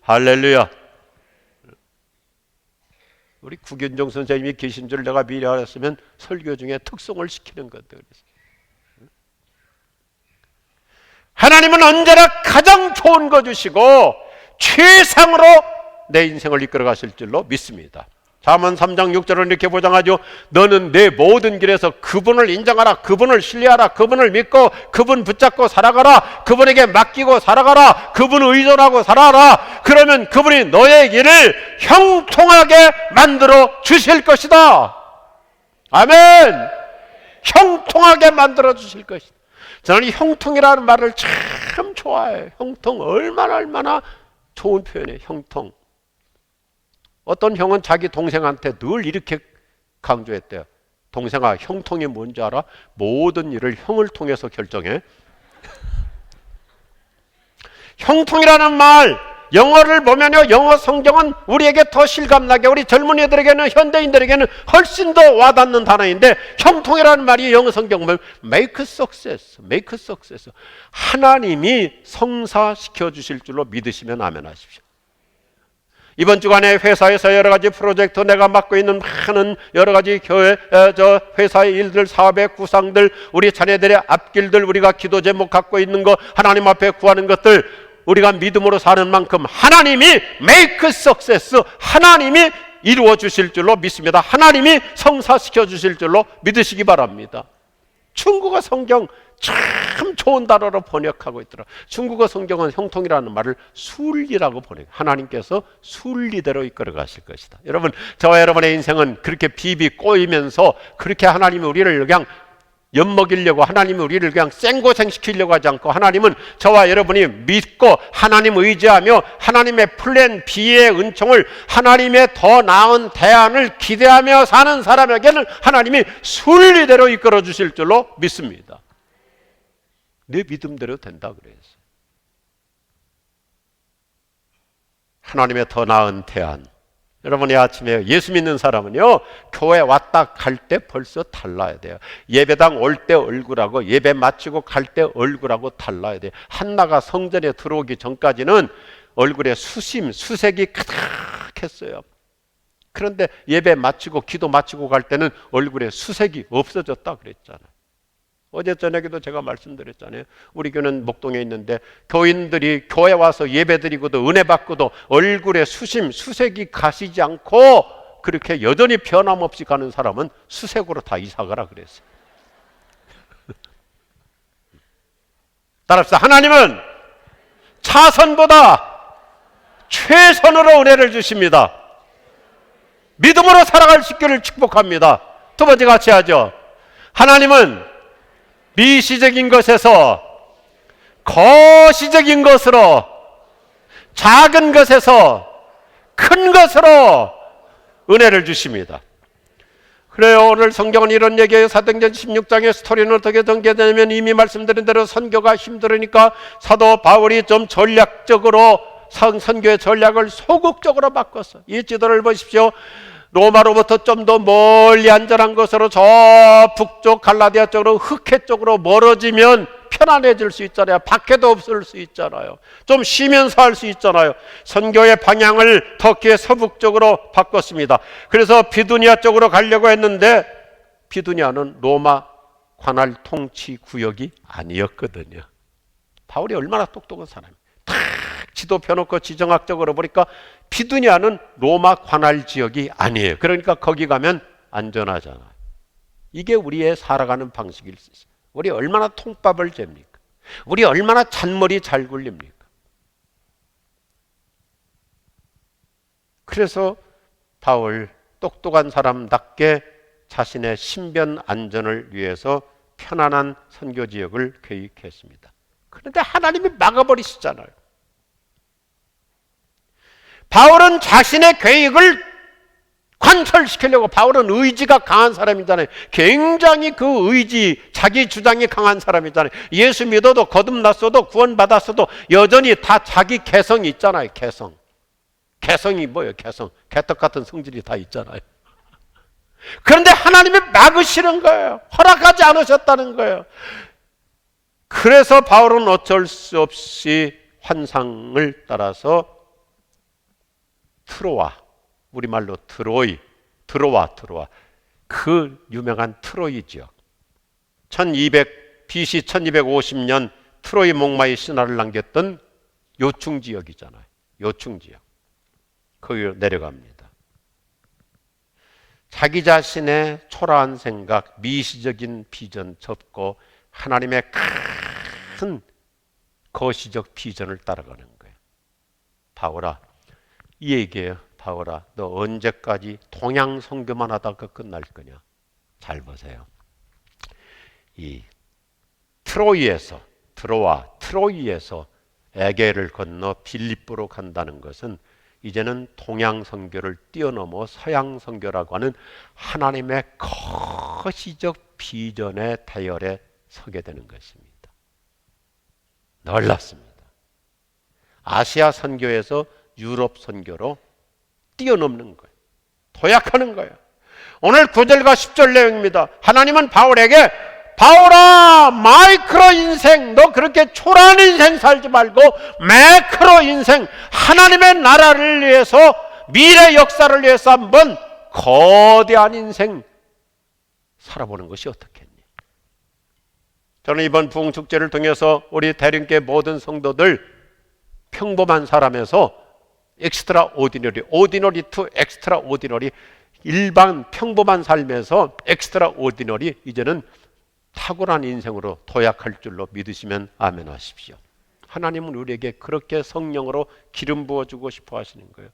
할렐루야. 우리 구견종 선생님이 계신 줄 내가 미리 알았으면 설교 중에 특송을 시키는 것들. 하나님은 언제나 가장 좋은 거 주시고 최상으로 내 인생을 이끌어 가실 줄로 믿습니다. 잠언 3장 6절은 이렇게 보장하죠. 너는 내 모든 길에서 그분을 인정하라, 그분을 신뢰하라, 그분을 믿고 그분 붙잡고 살아가라, 그분에게 맡기고 살아가라, 그분을 의존하고 살아라. 그러면 그분이 너의 길을 형통하게 만들어 주실 것이다. 아멘. 형통하게 만들어 주실 것이다. 저는 이 형통이라는 말을 참 좋아해요. 형통, 얼마나 좋은 표현이에요. 형통. 어떤 형은 자기 동생한테 늘 이렇게 강조했대요. 동생아, 형통이 뭔지 알아? 모든 일을 형을 통해서 결정해. 형통이라는 말, 영어를 보면요, 영어 성경은 우리에게 더 실감나게, 우리 젊은이들에게는, 현대인들에게는 훨씬 더 와닿는 단어인데, 형통이라는 말이 영어 성경 보면 make success, make success. 하나님이 성사시켜 주실 줄로 믿으시면 아멘 하십시오. 이번 주간에 회사에서 여러 가지 프로젝트, 내가 맡고 있는 많은 여러 가지 교회, 회사의 일들, 사업의 구상들, 우리 자녀들의 앞길들, 우리가 기도 제목 갖고 있는 거, 하나님 앞에 구하는 것들, 우리가 믿음으로 사는 만큼 하나님이 make success, 하나님이 이루어 주실 줄로 믿습니다. 하나님이 성사시켜 주실 줄로 믿으시기 바랍니다. 중국어 성경 참 좋은 단어로 번역하고 있더라. 중국어 성경은 형통이라는 말을 순리라고 번역해요. 하나님께서 순리대로 이끌어 가실 것이다. 여러분, 저와 여러분의 인생은 그렇게 비비 꼬이면서 그렇게 하나님이 우리를 그냥 엿먹이려고, 하나님이 우리를 그냥 생고생시키려고 하지 않고, 하나님은 저와 여러분이 믿고 하나님 의지하며 하나님의 플랜 B의 은총을, 하나님의 더 나은 대안을 기대하며 사는 사람에게는 하나님이 순리대로 이끌어 주실 줄로 믿습니다. 내 믿음대로 된다 그랬어요. 하나님의 더 나은 대안. 여러분이 아침에 예수 믿는 사람은요, 교회 왔다 갈 때 벌써 달라야 돼요. 예배당 올 때 얼굴하고 예배 마치고 갈 때 얼굴하고 달라야 돼요. 한나가 성전에 들어오기 전까지는 얼굴에 수색이 가득했어요. 그런데 예배 마치고 기도 마치고 갈 때는 얼굴에 수색이 없어졌다 그랬잖아요. 어제 저녁에도 제가 말씀드렸잖아요. 우리 교회는 목동에 있는데 교인들이 교회 와서 예배드리고도 은혜 받고도 얼굴에 수색이 가시지 않고 그렇게 여전히 변함없이 가는 사람은 수색으로 다 이사가라 그랬어요. 따라합시다. 하나님은 차선보다 최선으로 은혜를 주십니다. 믿음으로 살아갈 수 있기를 축복합니다. 두 번째 같이 하죠. 하나님은 미시적인 것에서 거시적인 것으로, 작은 것에서 큰 것으로 은혜를 주십니다. 그래요. 오늘 성경은 이런 얘기예요. 사도행전 16장의 스토리는 어떻게 전개되냐면, 이미 말씀드린 대로 선교가 힘들으니까 사도 바울이 좀 전략적으로 선교의 전략을 소극적으로 바꿨어. 이 지도를 보십시오. 로마로부터 좀 더 멀리 안전한 곳으로 저 북쪽 갈라디아 쪽으로, 흑해 쪽으로 멀어지면 편안해질 수 있잖아요. 박해도 없을 수 있잖아요. 좀 쉬면서 할 수 있잖아요. 선교의 방향을 터키의 서북쪽으로 바꿨습니다. 그래서 비두니아 쪽으로 가려고 했는데, 비두니아는 로마 관할 통치 구역이 아니었거든요. 바울이 얼마나 똑똑한 사람이에요. 탁 지도 펴놓고 지정학적으로 보니까 비두니아는 로마 관할 지역이 아니에요. 그러니까 거기 가면 안전하잖아요. 이게 우리의 살아가는 방식일 수 있어요. 우리 얼마나 통밥을 잽니까? 우리 얼마나 잔머리 잘 굴립니까? 그래서 바울 똑똑한 사람답게 자신의 신변 안전을 위해서 편안한 선교 지역을 계획했습니다. 그런데 하나님이 막아버리시잖아요. 바울은 자신의 계획을 관철시키려고, 바울은 의지가 강한 사람이잖아요. 굉장히 그 의지, 자기 주장이 강한 사람이잖아요. 예수 믿어도 거듭났어도 구원받았어도 여전히 다 자기 개성이 있잖아요. 개성이 뭐예요? 개떡 같은 성질이 다 있잖아요. 그런데 하나님이 막으시는 거예요. 허락하지 않으셨다는 거예요. 그래서 바울은 어쩔 수 없이 환상을 따라서 트로아, 우리말로 트로아, 그 유명한 트로이 지역, BC 1250년 트로이 목마의 신화를 남겼던 요충 지역이잖아요. 요충 지역. 거기로 내려갑니다. 자기 자신의 초라한 생각, 미시적인 비전 접고 하나님의 큰 거시적 비전을 따라가는 거예요. 바울아, 이 얘기예요. 바울아, 너 언제까지 동양 선교만 하다가 끝날 거냐? 잘 보세요. 이 트로이에서 에게를 건너 빌립보로 간다는 것은 이제는 동양 선교를 뛰어넘어 서양 선교라고 하는 하나님의 거시적 비전의 대열에 서게 되는 것입니다. 놀랍습니다. 아시아 선교에서 유럽 선교로 뛰어넘는 거예요. 도약하는 거예요. 오늘 9절과 10절 내용입니다. 하나님은 바울에게 바울아, 마이크로 인생, 너 그렇게 초라한 인생 살지 말고 매크로 인생, 하나님의 나라를 위해서, 미래 역사를 위해서 한번 거대한 인생 살아보는 것이 어떻겠니? 저는 이번 부흥축제를 통해서 우리 대림교회 모든 성도들 평범한 사람에서 엑스트라 오디너리, 오디너리 투 엑스트라 오디너리, 일반 평범한 삶에서 엑스트라 오디너리, 이제는 탁월한 인생으로 도약할 줄로 믿으시면 아멘 하십시오. 하나님은 우리에게 그렇게 성령으로 기름 부어주고 싶어 하시는 거예요.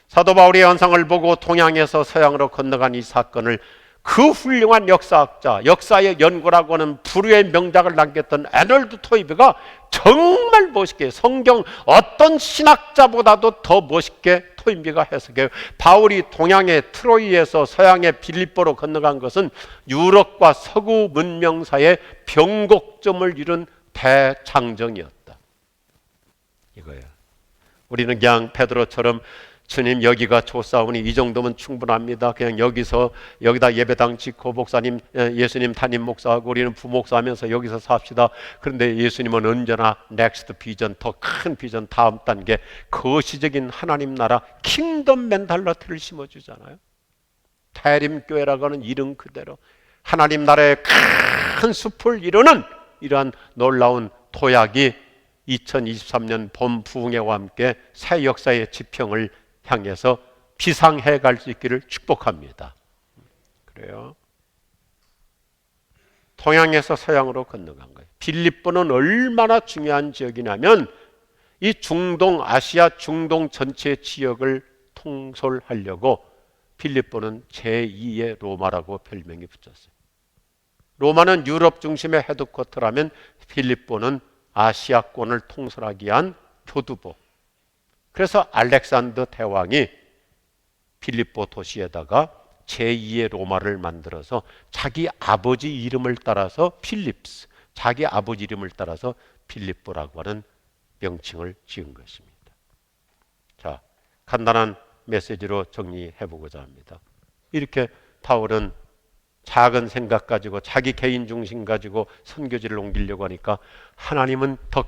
사도 바울의 현상을 보고 동양에서 서양으로 건너간 이 사건을 그 훌륭한 역사학자, 역사의 연구라고 하는 불후의 명작을 남겼던 애널드 토이브가 정말 멋있게, 성경 어떤 신학자보다도 더 멋있게 토인비가 해석해요. 바울이 동양의 트로이에서 서양의 빌립보로 건너간 것은 유럽과 서구 문명 사이의 변곡점을 이룬 대장정이었다. 이거예요. 우리는 그냥 베드로처럼 주님 여기가 좋사오니 이 정도면 충분합니다. 그냥 여기다 예배당 짓고 목사님, 예수님 담임 목사하고 우리는 부목사하면서 여기서 삽시다. 그런데 예수님은 언제나 넥스트 비전, 더 큰 비전, 다음 단계, 거시적인 하나님 나라 킹덤 멘탈리티를 심어주잖아요. 대림교회라고 하는 이름 그대로 하나님 나라의 큰 숲을 이루는 이러한 놀라운 도약이 2023년 봄 부흥회와 함께 새 역사의 지평을 향해서 비상해 갈 수 있기를 축복합니다. 그래요. 동양에서 서양으로 건너간 거예요. 빌립보는 얼마나 중요한 지역이냐면 이 중동, 아시아 중동 전체 지역을 통솔하려고 빌립보는 제2의 로마라고 별명이 붙었어요. 로마는 유럽 중심의 헤드쿼터라면 빌립보는 아시아권을 통솔하기 위한 교두보. 그래서 알렉산더 대왕이 빌립보 도시에다가 제2의 로마를 만들어서 자기 아버지 이름을 따라서 필립스, 자기 아버지 이름을 따라서 빌립보라고 하는 명칭을 지은 것입니다. 자, 간단한 메시지로 정리해보고자 합니다. 이렇게 바울은 작은 생각 가지고 자기 개인 중심 가지고 선교지를 옮기려고 하니까 하나님은 더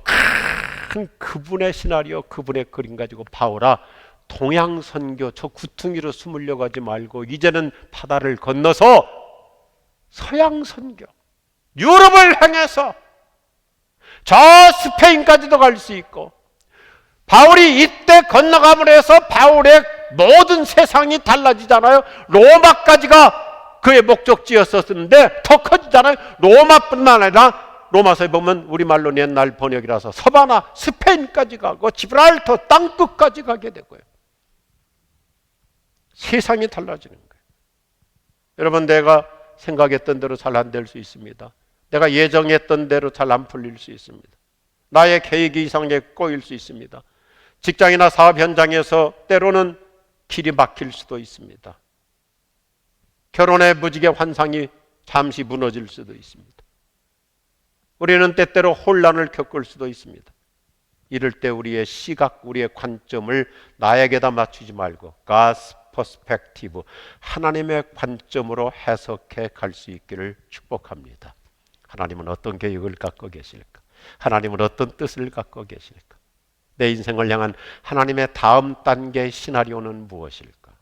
큰 그분의 시나리오, 그분의 그림 가지고 바울아, 동양 선교 저 구퉁이로 숨으려고 하지 말고 이제는 바다를 건너서 서양 선교, 유럽을 향해서 저 스페인까지도 갈 수 있고, 바울이 이때 건너감으로 해서 바울의 모든 세상이 달라지잖아요. 로마까지가 그의 목적지였었는데 더 커지잖아요. 로마뿐만 아니라 로마서에 보면 우리말로 옛날 번역이라서 서바나, 스페인까지 가고 지브랄터 땅끝까지 가게 되고요. 세상이 달라지는 거예요. 여러분, 내가 생각했던 대로 잘 안 될 수 있습니다. 내가 예정했던 대로 잘 안 풀릴 수 있습니다. 나의 계획 이상에 꼬일 수 있습니다. 직장이나 사업 현장에서 때로는 길이 막힐 수도 있습니다. 결혼의 무지개 환상이 잠시 무너질 수도 있습니다. 우리는 때때로 혼란을 겪을 수도 있습니다. 이럴 때 우리의 시각, 우리의 관점을 나에게다 맞추지 말고 God's perspective, 하나님의 관점으로 해석해 갈 수 있기를 축복합니다. 하나님은 어떤 계획을 갖고 계실까? 하나님은 어떤 뜻을 갖고 계실까? 내 인생을 향한 하나님의 다음 단계 시나리오는 무엇일까?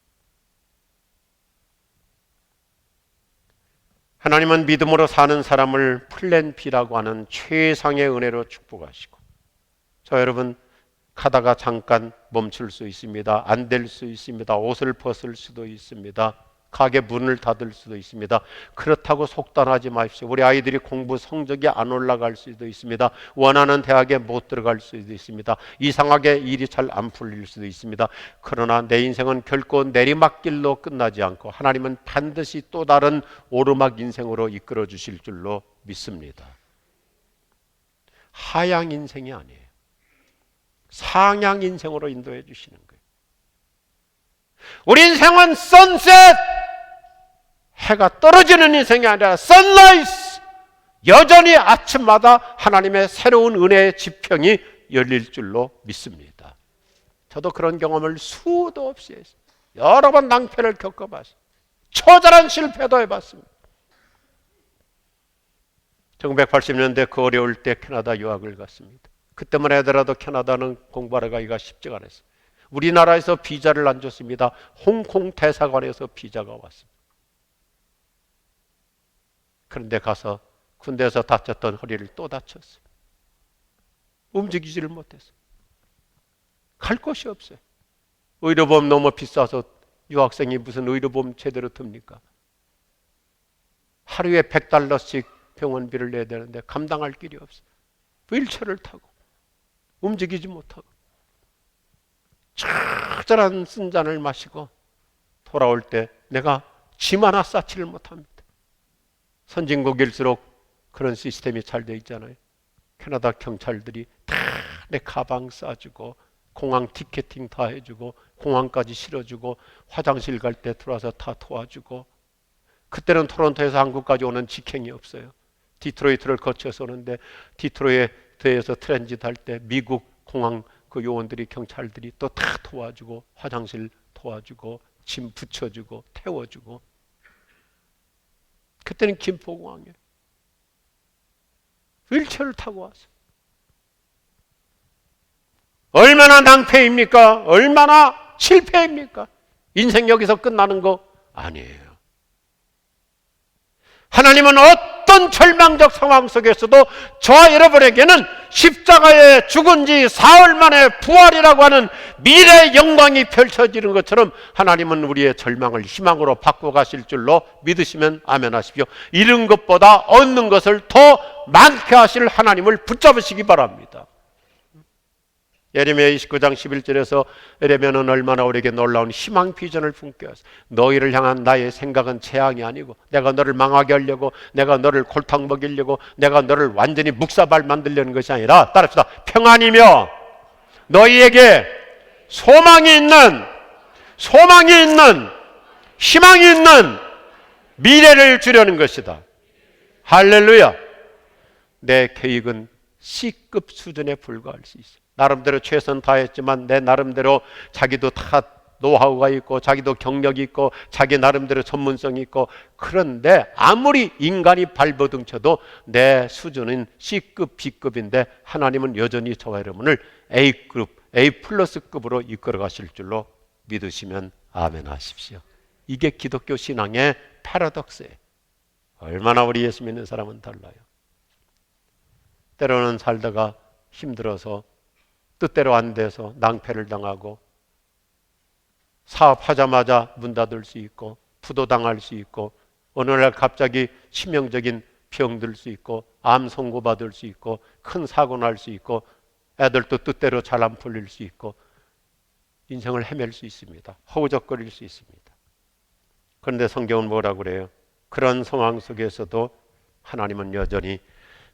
하나님은 믿음으로 사는 사람을 플랜 B라고 하는 최상의 은혜로 축복하시고, 저 여러분 가다가 잠깐 멈출 수 있습니다. 안 될 수 있습니다. 옷을 벗을 수도 있습니다. 가게 문을 닫을 수도 있습니다. 그렇다고 속단하지 마십시오. 우리 아이들이 공부 성적이 안 올라갈 수도 있습니다. 원하는 대학에 못 들어갈 수도 있습니다. 이상하게 일이 잘 안 풀릴 수도 있습니다. 그러나 내 인생은 결코 내리막길로 끝나지 않고 하나님은 반드시 또 다른 오르막 인생으로 이끌어 주실 줄로 믿습니다. 하향 인생이 아니에요. 상향 인생으로 인도해 주시는 거예요. 우리 인생은 선셋, 해가 떨어지는 인생이 아니라 선라이즈, 여전히 아침마다 하나님의 새로운 은혜의 지평이 열릴 줄로 믿습니다. 저도 그런 경험을 수도 없이 했어요. 여러 번 낭패를 겪어봤어요. 처절한 실패도 해봤습니다. 1980년대 그 어려울 때 캐나다 유학을 갔습니다. 그때만 하더라도 캐나다는 공부하러 가기가 쉽지가 않았어요. 우리나라에서 비자를 안 줬습니다. 홍콩 대사관에서 비자가 왔습니다. 그런데 가서 군대에서 다쳤던 허리를 또 다쳤어요. 움직이지를 못했어요. 갈 곳이 없어요. 의료보험 너무 비싸서 유학생이 무슨 의료보험 제대로 듭니까? 하루에 $100씩 병원비를 내야 되는데 감당할 길이 없어요. 휠체어를 타고 움직이지 못하고 처절한 쓴잔을 마시고 돌아올 때 내가 짐 하나 쌓지를 못합니다. 선진국일수록 그런 시스템이 잘 돼 있잖아요. 캐나다 경찰들이 다 내 가방 싸주고 공항 티켓팅 다 해주고 공항까지 실어주고 화장실 갈 때 들어와서 다 도와주고. 그때는 토론토에서 한국까지 오는 직행이 없어요. 디트로이트를 거쳐서 오는데 디트로이트에서 트랜짓 할 때 미국 공항 그 요원들이 경찰들이 또 다 도와주고 화장실 도와주고 짐 붙여주고 태워주고. 그때는 김포공항이에요. 휠체어를 타고 왔어요. 얼마나 낭패입니까? 얼마나 실패입니까? 인생 여기서 끝나는 거 아니에요. 하나님은 어떤 절망적 상황 속에서도 저와 여러분에게는 십자가에 죽은 지 사흘 만에 부활이라고 하는 미래의 영광이 펼쳐지는 것처럼 하나님은 우리의 절망을 희망으로 바꿔가실 줄로 믿으시면 아멘 하십시오. 잃은 것보다 얻는 것을 더 많게 하실 하나님을 붙잡으시기 바랍니다. 예레미야 29장 11절에서 예레미야는 얼마나 우리에게 놀라운 희망 비전을 품게 하소서. 너희를 향한 나의 생각은 재앙이 아니고 내가 너를 망하게 하려고, 내가 너를 골탕 먹이려고, 내가 너를 완전히 묵사발 만들려는 것이 아니라, 따라합시다, 평안이며 너희에게 소망이 있는 희망이 있는 미래를 주려는 것이다. 할렐루야. 내 계획은 C급 수준에 불과할 수 있어. 나름대로 최선 다했지만 내 나름대로 자기도 다 노하우가 있고 자기도 경력이 있고 자기 나름대로 전문성이 있고, 그런데 아무리 인간이 발버둥쳐도 내 수준은 C급, B급인데 하나님은 여전히 저와 여러분을 A급, A+급으로 이끌어 가실 줄로 믿으시면 아멘 하십시오. 이게 기독교 신앙의 패러독스예요. 얼마나 우리 예수 믿는 사람은 달라요. 때로는 살다가 힘들어서 뜻대로 안 돼서 낭패를 당하고 사업하자마자 문 닫을 수 있고 부도당할 수 있고 어느 날 갑자기 치명적인 병 들 수 있고 암 선고받을 수 있고 큰 사고 날 수 있고 애들도 뜻대로 잘 안 풀릴 수 있고 인생을 헤맬 수 있습니다. 허우적거릴 수 있습니다. 그런데 성경은 뭐라고 그래요? 그런 상황 속에서도 하나님은 여전히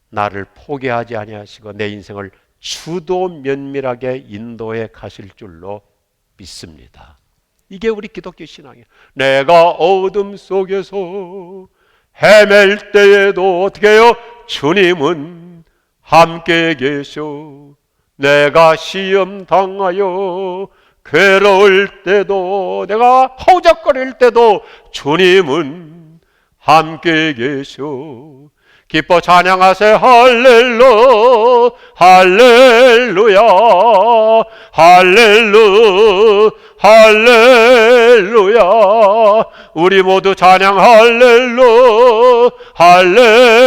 나를 포기하지 아니하시고 내 인생을 주도 면밀하게 인도해 가실 줄로 믿습니다. 이게 우리 기독교 신앙이에요. 내가 어둠 속에서 헤맬 때에도 어떻게 해요? 주님은 함께 계셔. 내가 시험 당하여 괴로울 때도, 내가 허우적거릴 때도 주님은 함께 계셔. 기뻐 찬양하세 할렐루 할렐루야 할렐루 할렐루야. 우리 모두 찬양 할렐루야.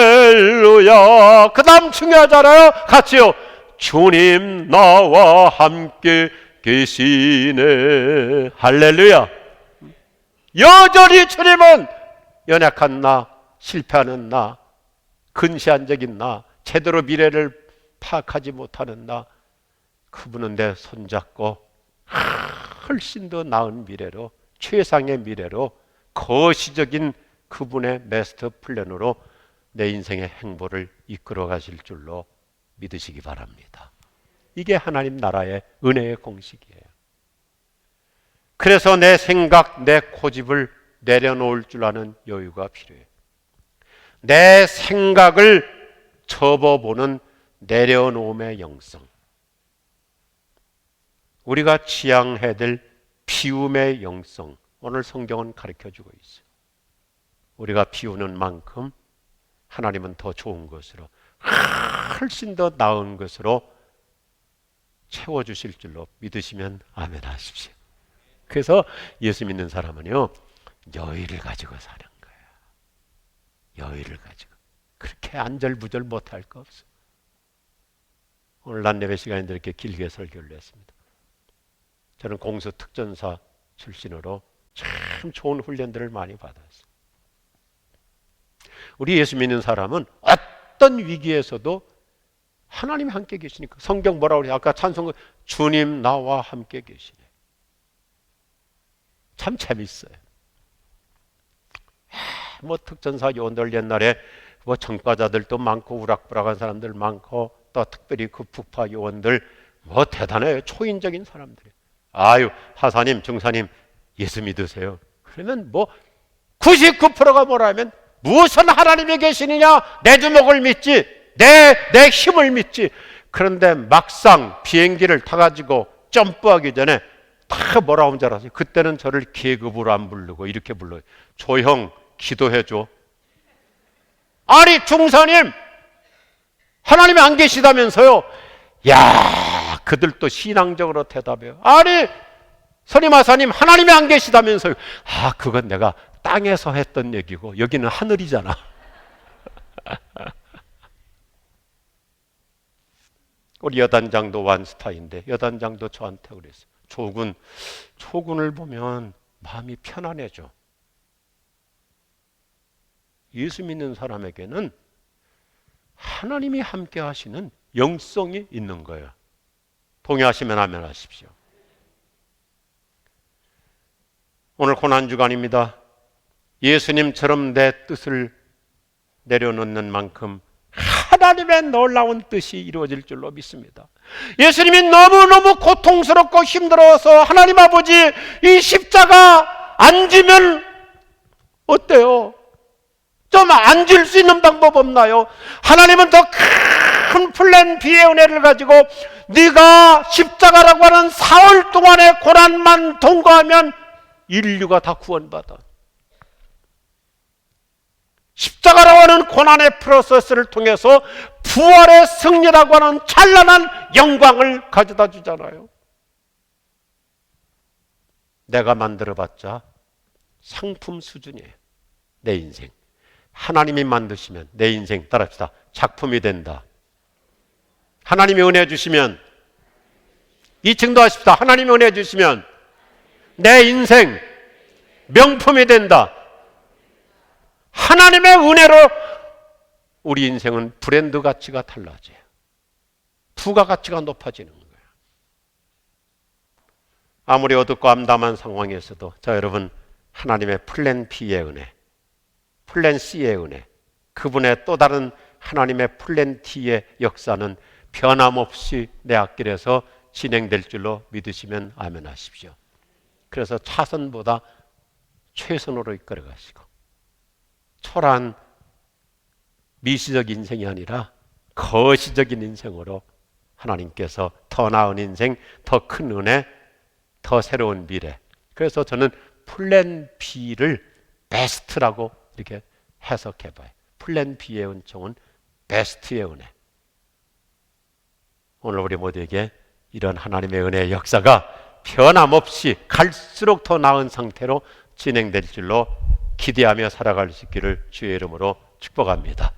그 다음 중요하잖아요. 같이요. 주님 나와 함께 계시네. 할렐루야. 여전히 주님은 연약한 나, 실패하는 나, 근시안적인 나, 제대로 미래를 파악하지 못하는 나, 그분은 내 손잡고 훨씬 더 나은 미래로, 최상의 미래로, 거시적인 그분의 마스터 플랜으로 내 인생의 행보를 이끌어 가실 줄로 믿으시기 바랍니다. 이게 하나님 나라의 은혜의 공식이에요. 그래서 내 생각, 내 고집을 내려놓을 줄 아는 여유가 필요해요. 내 생각을 접어보는 내려놓음의 영성, 우리가 지향해야 될 비움의 영성, 오늘 성경은 가르쳐주고 있어요. 우리가 비우는 만큼 하나님은 더 좋은 것으로, 훨씬 더 나은 것으로 채워주실 줄로 믿으시면 아멘 하십시오. 그래서 예수 믿는 사람은요, 여유를 가지고 사는 거예요. 여유를 가지고. 그렇게 안절부절 못할 거 없어. 오늘 낮 예배 시간인데 이렇게 길게 설교를 했습니다. 저는 공수특전사 출신으로 참 좋은 훈련들을 많이 받았어요. 우리 예수 믿는 사람은 어떤 위기에서도 하나님이 함께 계시니까. 성경 뭐라고 그래요? 아까 찬송, 주님 나와 함께 계시네. 참 재밌어요. 뭐 특전사 요원들 옛날에 뭐 전과자들도 많고 우락부락한 사람들 많고, 또 특별히 그 북파 요원들 뭐 대단해요. 초인적인 사람들이. 아유, 하사님, 중사님 예수 믿으세요. 그러면 뭐 99%가 뭐라면 무슨 하나님이 계시느냐? 내 주먹을 믿지, 내 힘을 믿지. 그런데 막상 비행기를 타가지고 점프하기 전에 다 뭐라고 하는 줄 알았어요? 그때는 저를 계급으로 안 부르고 이렇게 불러요. 조형 기도해줘. 아니 중사님, 하나님이 안 계시다면서요? 야, 그들도 신앙적으로 대답해요. 아니 선임하사님, 하나님이 안 계시다면서요? 아, 그건 내가 땅에서 했던 얘기고 여기는 하늘이잖아. 우리 여단장도 완스타인데 여단장도 저한테 그랬어요. 초군을 보면 마음이 편안해져. 예수 믿는 사람에게는 하나님이 함께 하시는 영성이 있는 거예요. 동의하시면 아멘 하십시오. 오늘 고난주간입니다. 예수님처럼 내 뜻을 내려놓는 만큼 하나님의 놀라운 뜻이 이루어질 줄로 믿습니다. 예수님이 너무너무 고통스럽고 힘들어서 하나님 아버지, 이 십자가 안 지면 어때요? 좀 안 질 수 있는 방법 없나요? 하나님은 더 큰 플랜 B의 은혜를 가지고 네가 십자가라고 하는 사흘 동안의 고난만 통과하면 인류가 다 구원받아. 십자가라고 하는 고난의 프로세스를 통해서 부활의 승리라고 하는 찬란한 영광을 가져다 주잖아요. 내가 만들어봤자 상품 수준이에요. 내 인생. 하나님이 만드시면 내 인생, 따라합시다, 작품이 된다. 하나님이 은혜 주시면, 이 층도 하십시다. 하나님이 은혜 주시면 내 인생 명품이 된다. 하나님의 은혜로 우리 인생은 브랜드 가치가 달라져요. 부가가치가 높아지는 거예요. 아무리 어둡고 암담한 상황에서도 자 여러분, 하나님의 플랜 B의 은혜, 플랜 C의 은혜, 그분의 또 다른 하나님의 플랜 T의 역사는 변함없이 내 앞길에서 진행될 줄로 믿으시면 아멘 하십시오. 그래서 차선보다 최선으로 이끌어 가시고 초라한 미시적 인생이 아니라 거시적인 인생으로 하나님께서 더 나은 인생, 더 큰 은혜, 더 새로운 미래. 그래서 저는 플랜 B를 베스트라고 이렇게 해석해봐요. 플랜 B의 은총은 베스트의 은혜. 오늘 우리 모두에게 이런 하나님의 은혜의 역사가 변함없이 갈수록 더 나은 상태로 진행될 줄로 기대하며 살아갈 수 있기를 주의 이름으로 축복합니다.